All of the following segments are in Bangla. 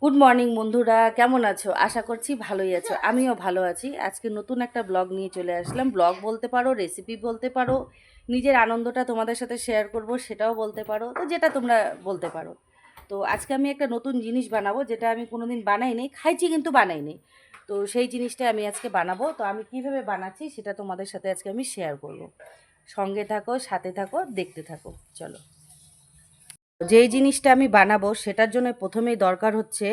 গুড মর্নিং বন্ধুরা, কেমন আছো? আশা করছি ভালোই আছো। আমিও ভালো আছি। আজকে নতুন একটা ব্লগ নিয়ে চলে আসলাম। ব্লগ বলতে পারো, রেসিপি বলতে পারো, নিজের আনন্দটা তোমাদের সাথে শেয়ার করব সেটাও বলতে পারো, তো যেটা তোমরা বলতে পারো। তো আজকে আমি একটা নতুন জিনিস বানাবো, যেটা আমি কোনোদিন বানাইনি, খাইছি কিন্তু বানাইনি। তো সেই জিনিসটা আমি আজকে বানাবো। তো আমি কিভাবে বানাচ্ছি সেটা তোমাদের সাথে আজকে আমি শেয়ার করব। সঙ্গে থাকো, সাথে থাকো, দেখতে থাকো। চলো। যেই জিনিসটা আমি বানাবো সেটার জন্য প্রথমেই দরকার হচ্ছে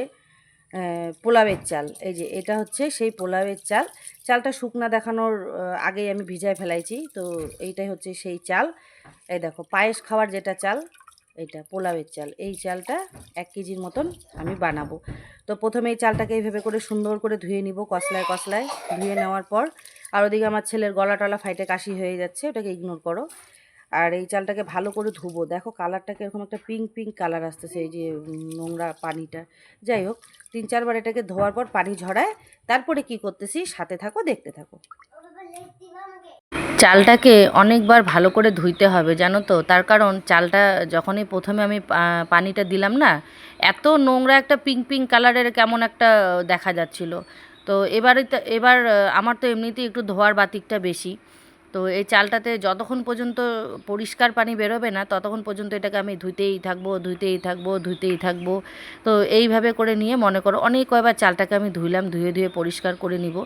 পোলাওয়ের চাল। এই যে এটা হচ্ছে সেই পোলাওয়ের চাল। চালটা শুকনা দেখানোর আগেই আমি ভিজায় ফেলাইছি। তো এইটাই হচ্ছে সেই চাল। এই দেখো, পায়েস খাওয়ার যেটা চাল, এইটা পোলাওয়ের চাল। এই চালটা 1 কেজির মতন আমি বানাবো। তো প্রথমে এই চালটাকে এইভাবে করে সুন্দর করে ধুয়ে নিব, কসলায় কসলায় ধুয়ে নেওয়ার পর। আর ওদিকে আমার ছেলের গলা টলা ফাইটে কাশি হয়ে যাচ্ছে, ওটাকে ইগনোর করো। আর এই চালটাকে ভালো করে ধুবো। দেখো কালারটাকে এরকম একটা পিঙ্ক পিঙ্ক কালার আসতেছে, এই যে নোংরা পানিটা। যাই হোক, 3-4 বার এটাকে ধোয়ার পর পানি ঝরায়, তারপরে কি করতেছি সাথে থাকো, দেখতে থাকো। চালটাকে অনেকবার ভালো করে ধুইতে হবে, জানো তো। তার কারণ চালটা যখনই প্রথমে আমি পানিটা দিলাম না, এত নোংরা একটা পিঙ্ক পিঙ্ক কালারের কেমন একটা দেখা যাচ্ছিল। তো এবার আমার তো এমনিতেই একটু ধোয়ার বাতিকটা বেশি। তো এই চালটাতে যতক্ষণ পর্যন্ত পরিষ্কার পানি বেরোবে না, ততক্ষণ পর্যন্ত এটাকে আমি ধুইতেই থাকবো, ধুইতেই থাকবো, ধুইতেই থাকবো। তো এইভাবে করে নিয়ে মনে করো অনেক কয়বার চালটাকে আমি ধুইলাম, ধুয়ে ধুয়ে পরিষ্কার করে নিব।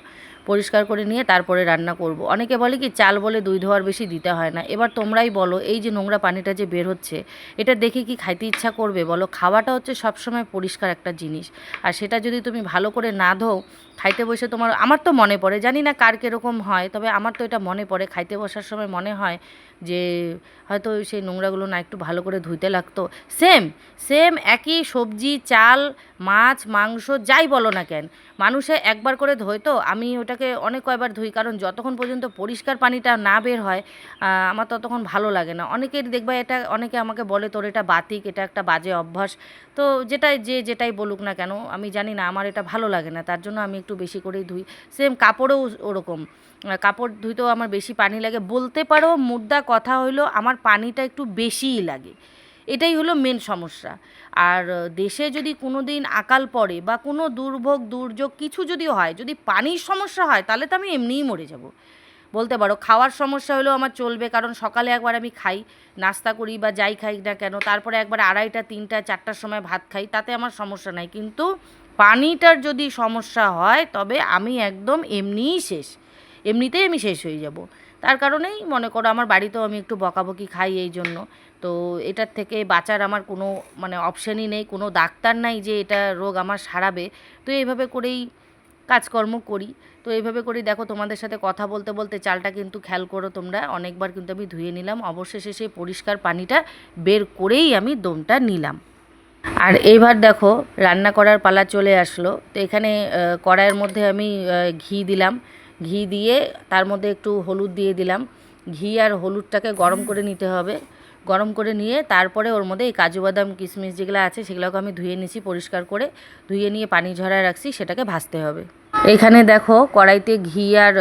পরিষ্কার করে নিয়ে তারপরে রান্না করব। অনেকে বলে কি চাল বলে 2 ধোয়ার বেশি দিতে হয় না। এবার তোমরাই বলো, এই যে নোংরা পানিটা যে বের হচ্ছে, এটা দেখে কি খাইতে ইচ্ছা করবে বলো? খাওয়াটা হচ্ছে সবসময় পরিষ্কার একটা জিনিস। আর সেটা যদি তুমি ভালো করে না ধোও, খাইতে বসে আমার তো মনে পড়ে, জানি না কার কীরকম হয়, তবে আমার তো এটা মনে পড়ে, খাইতে বসার সময় মনে হয় যে হয়তো সেই নোংরাগুলো না একটু ভালো করে ধুইতে লাগতো। সেম সেম একই সবজি, চাল, মাছ, মাংস যাই বলো না কেন, মানুষে একবার করে ধোয়। তো আমি ওটাকে অনেক কয়বার ধুই, কারণ যতক্ষণ পর্যন্ত পরিষ্কার পানিটা না বের হয় আমার ততক্ষণ ভালো লাগে না। অনেকের দেখবা, এটা অনেকে আমাকে বলে তোর এটা বাতিক, এটা একটা বাজে অভ্যাস। তো যেটাই বলুক না কেন, আমি জানি না, আমার এটা ভালো লাগে না, তার জন্য আমি একটু বেশি করেই ধুই। সেম কাপড়েও ওরকম, কাপড় ধুইতেও আমার বেশি পানি লাগে বলতে পারো। মুদ্রা কথা হইলো আমার পানিটা একটু বেশিই লাগে, এটাই হলো মেন সমস্যা। আর দেশে যদি কোনো দিন আকাল পড়ে বা কোনো দুর্ভোগ দুর্যোগ কিছু যদি হয়, যদি পানির সমস্যা হয়, তাহলে তো আমি এমনিই মরে যাব বলতে পারো। খাওয়ার সমস্যা হলেও আমার চলবে, কারণ সকালে একবার আমি খাই, নাস্তা করি বা যাই খাই না কেন, তারপরে একবার 2:30, 3টা, 4টার সময় ভাত খাই, তাতে আমার সমস্যা নাই। কিন্তু পানিটার যদি সমস্যা হয়, তবে আমি একদম এমনিই শেষ, এমনিতেই আমি শেষ হয়ে যাব। তার কারণেই মনে করো আমার বাড়িতেও আমি একটু বকাবকি খাই এই জন্য। তো এটার থেকে বাঁচার আমার কোনো মানে অপশানই নেই, কোনো ডাক্তার নাই যে এটা রোগ আমার সারাবে। তো এইভাবে করেই কাজকর্ম করি। তো এইভাবে করেই দেখো, তোমাদের সাথে কথা বলতে বলতে চালটা কিন্তু খেয়াল করো তোমরা, অনেকবার কিন্তু আমি ধুয়ে নিলাম, অবশেষে সেই পরিষ্কার পানিটা বের করেই আমি দমটা নিলাম। আর এইবার দেখো রান্না করার পালা চলে আসলো। তো এখানে কড়াইয়ের মধ্যে আমি ঘি দিলাম, ঘি দিয়ে তার মধ্যে একটু হলুদ দিয়ে দিলাম। ঘি আর হলুদটাকে গরম করে নিতে হবে। গরম করে নিয়ে তারপরে ওর মধ্যে এই কাজু বাদাম কিশমিশ যেগুলো আছে সেগুলোকে আমি ধুয়ে নিয়েছি পরিষ্কার করে, ধুয়ে নিয়ে পানি ঝরায় রাখছি, সেটাকে ভাজতে হবে। এখানে দেখো কড়াইতে ঘি আর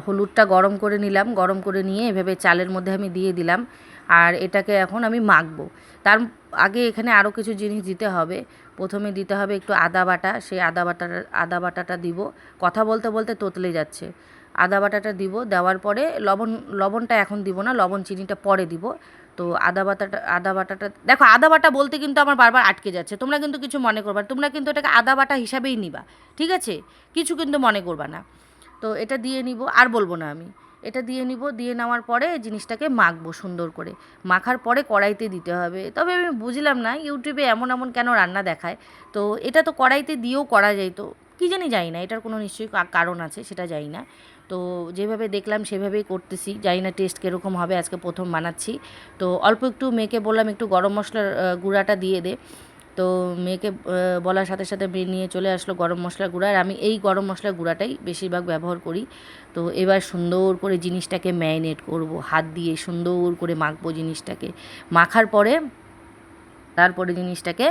হলুদটা গরম করে নিলাম, গরম করে নিয়ে এভাবে চালের মধ্যে আমি দিয়ে দিলাম। আর এটাকে এখন আমি মাখবো। তার আগে এখানে আরও কিছু জিনিস দিতে হবে। প্রথমে দিতে হবে একটু আদা বাটা, সেই আদা বাটাটা দিব। কথা বলতে বলতে তোতলে যাচ্ছে। আদা বাটাটা দিব, দেওয়ার পরে লবণটা এখন দিব না, লবণ চিনিটা পরে দিব। তো আদা বাটাটা দেখো, আদা বাটা বলতে কিন্তু আমার বারবার আটকে যাচ্ছে, তোমরা কিন্তু কিছু মনে করবা না। তোমরা কিন্তু এটাকে আদা বাটা হিসাবেই নিবা, ঠিক আছে? কিছু কিন্তু মনে করবা না। তো এটা দিয়ে নিব, আর বলবো না আমি। এটা দিয়ে নিব, দিয়ে নেওয়ার পরে জিনিসটাকে মাখবো সুন্দর করে। মাখার পরে কড়াইতে দিতে হবে। তবে আমি বুঝলাম না ইউটিউবে এমন এমন কেন রান্না দেখায়। তো এটা তো কড়াইতে দিয়েও করা যায়, তো কী জানি, জানি না, এটার কোনো নিশ্চয়ই কারণ আছে, সেটা জানি না। তো যেভাবে দেখলাম সেভাবেই করতেছি, জানি না টেস্ট কীরকম হবে, আজকে প্রথম বানাচ্ছি। তো অল্প একটু মেয়েকে বললাম একটু গরম মশলার গুঁড়াটা দিয়ে দে। তো মেয়েকে বলার সাথে সাথে মেয়ে নিয়ে চলে আসলো গরম মশলার গুঁড়া, আর আমি এই গরম মশলার গুঁড়াটাই বেশিরভাগ ব্যবহার করি। তো এবার সুন্দর করে জিনিসটাকে ম্যারিনেট করব, হাত দিয়ে সুন্দর করে মাখবো জিনিসটাকে। মাখার পরে তারপরে জিনিসটাকে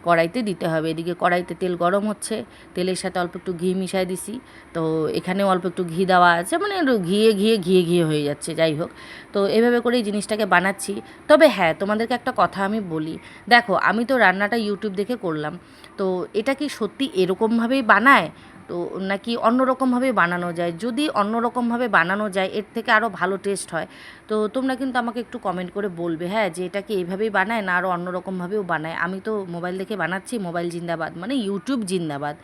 কড়াইতে দিতে হবে। এদিকে কড়াইতে তেল গরম হচ্ছে, তেলের সাথে অল্প একটু ঘি মিশাই দিছি। তো এখানেও অল্প একটু ঘি দেওয়া আছে, মানে একটু ঘিয়ে হয়ে যাচ্ছে, যাই হোক। তো এভাবে করেই জিনিসটাকে বানাচ্ছি। তবে হ্যাঁ, তোমাদেরকে একটা কথা আমি বলি, দেখো আমি তো রান্নাটা ইউটিউব দেখে করলাম, তো এটা কি সত্যি এরকমভাবেই বানায়, তো নাকি অন্য রকমভাবে বানানো যায়? যদি অন্য রকমভাবে বানানো যায় এর থেকে আরও ভালো টেস্ট হয়, তো তোমরা কিন্তু আমাকে একটু কমেন্ট করে বলবে, হ্যাঁ, যে এটা কি এইভাবেই বানায় না আরও অন্য রকমভাবেও বানায়। আমি তো মোবাইল দেখে বানাচ্ছি, মোবাইল জিন্দাবাদ, মানে ইউটিউব জিন্দাবাদ।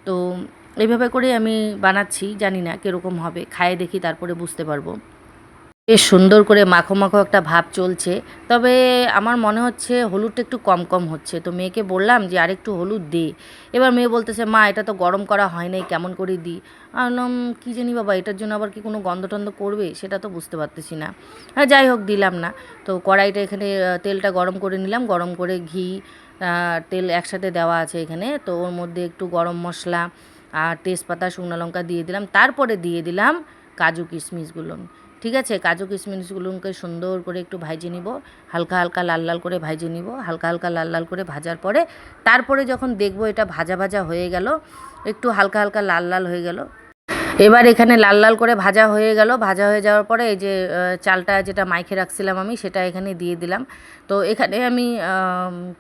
তো এইভাবে করেই আমি বানাচ্ছি, জানি না কীরকম হবে, খায়ে দেখি তারপরে বুঝতে পারবো। বেশ সুন্দর করে মাখো মাখো একটা ভাব চলছে। তবে আমার মনে হচ্ছে হলুদটা একটু কম কম হচ্ছে, তো মেয়েকে বললাম যে আরেকটু হলুদ দে। এবার মেয়ে বলতেছে, মা এটা তো গরম করা হয় নাই, কেমন করে দিই? আমি বললাম, কী জানি বাবা, এটার জন্য আবার কি কোনো গন্ধ টন্ধ করবে সেটা তো বুঝতে পারতেছি না। হ্যাঁ, যাই হোক, দিলাম না। তো কড়াইটা এখানে তেলটা গরম করে নিলাম, গরম করে ঘি তেল একসাথে দেওয়া আছে এখানে, তো ওর মধ্যে একটু গরম মশলা আর তেজপাতা শুকনো লঙ্কা দিয়ে দিলাম, তারপরে দিয়ে দিলাম কাজু কিশমিশগুলো। ঠিক আছে, কাজু কিশমিশগুলোকে সুন্দর করে একটু ভাজে নিব, হালকা হালকা লাল লাল করে ভাজে নিব, হালকা হালকা লাল লাল করে ভাজার পরে তারপরে যখন দেখব এটা ভাজা ভাজা হয়ে গেল, একটু হালকা হালকা লাল লাল হয়ে গেল, এবার এখানে লাল লাল করে ভাজা হয়ে গেল। ভাজা হয়ে যাওয়ার পরে এই যে চালটা যেটা মাইখে রাখছিলাম আমি, সেটা এখানে দিয়ে দিলাম। তো এখানে আমি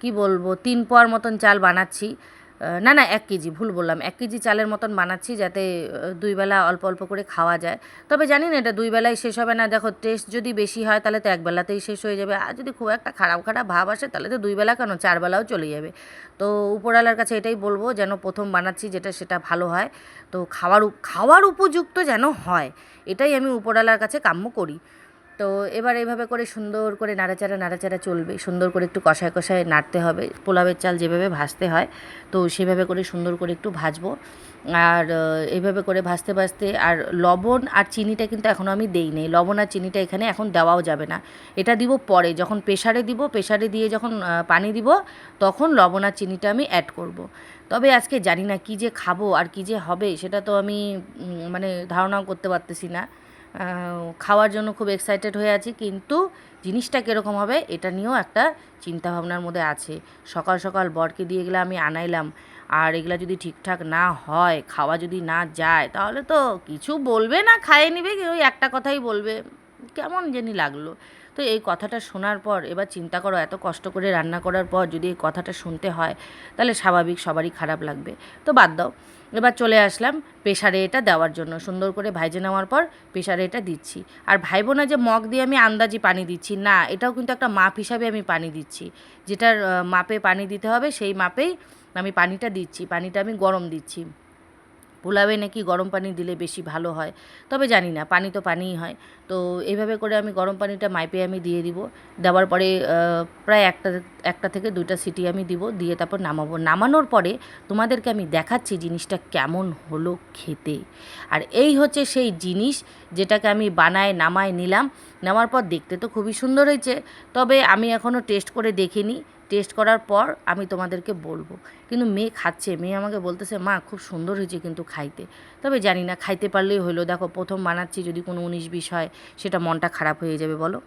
কি বলবো, 3 পোয়ার মতন চাল বানাচ্ছি। না না, 1 কেজি, ভুল বললাম, 1 কেজি চালের মতন বানাচ্ছি, যাতে 2 বেলা অল্প অল্প করে খাওয়া যায়। তবে জানি না এটা 2 বেলায় শেষ হবে না। দেখো, টেস্ট যদি বেশি হয় তাহলে তো 1 বেলাতেই শেষ হয়ে যাবে, আর যদি খুব একটা খারাপ খারাপ ভাব আসে তাহলে তো 2 বেলা কেন, 4 বেলাও চলে যাবে। তো উপরওয়ালার কাছে এটাই বলবো, যেন প্রথম বানাচ্ছি যেটা সেটা ভালো হয়, তো খাওয়ার উপযুক্ত যেন হয়, এটাই আমি উপরওয়ালার কাছে কাম্য করি। তো এবার এইভাবে করে সুন্দর করে নাড়াচাড়া নাড়াচাড়া চলবে, সুন্দর করে একটু কষায় কষায় নাড়তে হবে, পোলাওয়ের চাল যেভাবে ভাজতে হয় তো সেভাবে করে সুন্দর করে একটু ভাজবো। আর এইভাবে করে ভাজতে ভাজতে, আর লবণ আর চিনিটা কিন্তু এখনও আমি দেই নেই, লবণ আর চিনিটা এখানে এখন দেওয়াও যাবে না, এটা দিব পরে, যখন প্রেশারে দিব, প্রেশারে দিয়ে যখন পানি দিব তখন লবণ আর চিনিটা আমি অ্যাড করব। তবে আজকে জানি না কী যে খাবো আর কী যে হবে, সেটা তো আমি মানে ধারণাও করতে পারতেছি না। খাওয়ার জন্য খুব এক্সাইটেড হয়ে আছি, কিন্তু জিনিসটা কীরকম হবে এটা নিয়েও একটা চিন্তাভাবনার মধ্যে আছে। সকাল সকাল বরকে দিয়ে গেলে আমি আনাইলাম, আর এগুলা যদি ঠিকঠাক না হয়, খাওয়া যদি না যায়, তাহলে তো কিছু বলবে না, খাইয়ে নিবে, ওই একটা কথাই বলবে, কেমন জানি লাগলো। তো এই কথাটা শোনার পর এবার চিন্তা করো, এত কষ্ট করে রান্না করার পর যদি এই কথাটা শুনতে হয়, তাহলে স্বাভাবিক সবারই খারাপ লাগবে। তো বাদ দাও, এবার চলে আসলাম প্রেশারে এটা দেওয়ার জন্য। সুন্দর করে ভাইজে নেওয়ার পর প্রেশারে এটা দিচ্ছি। আর ভাইবো না যে মগ দিয়ে আমি আন্দাজি পানি দিচ্ছি, না, এটাও কিন্তু একটা মাপ হিসাবে আমি পানি দিচ্ছি, যেটার মাপে পানি দিতে হবে সেই মাপেই আমি পানিটা দিচ্ছি, পানিটা আমি গরম দিচ্ছি। পোলাওয়ে নাকি গরম পানি দিলে বেশি ভালো হয়, তবে জানি না, পানি তো পানিই হয়। তো এইভাবে করে আমি গরম পানিটা মাইপে আমি দিয়ে দিব, দেওয়ার পরে প্রায় একটা থেকে 2টা সিটি আমি দিব, দিয়ে তারপর নামাবো। নামানোর পরে তোমাদেরকে আমি দেখাচ্ছি জিনিসটা কেমন হলো খেতে। আর এই হচ্ছে সেই জিনিস যেটাকে আমি বানায় নামায় নিলাম। নেওয়ার পর দেখতে তো খুবই সুন্দর হয়েছে, তবে আমি এখনও টেস্ট করে দেখিনি, টেস্ট করার পর আমি তোমাদেরকে বলবো। কিন্তু মেয়ে খাচ্ছে, মেয়ে আমাকে বলতেছে, মা খুব সুন্দর হয়েছে কিন্তু খাইতে। তবে জানি না, খাইতে পারলেই হলো। দেখো, প্রথম বানাচ্ছি, যদি কোনো 19-20 হয় সেটা মনটা খারাপ হয়ে যাবে বলো।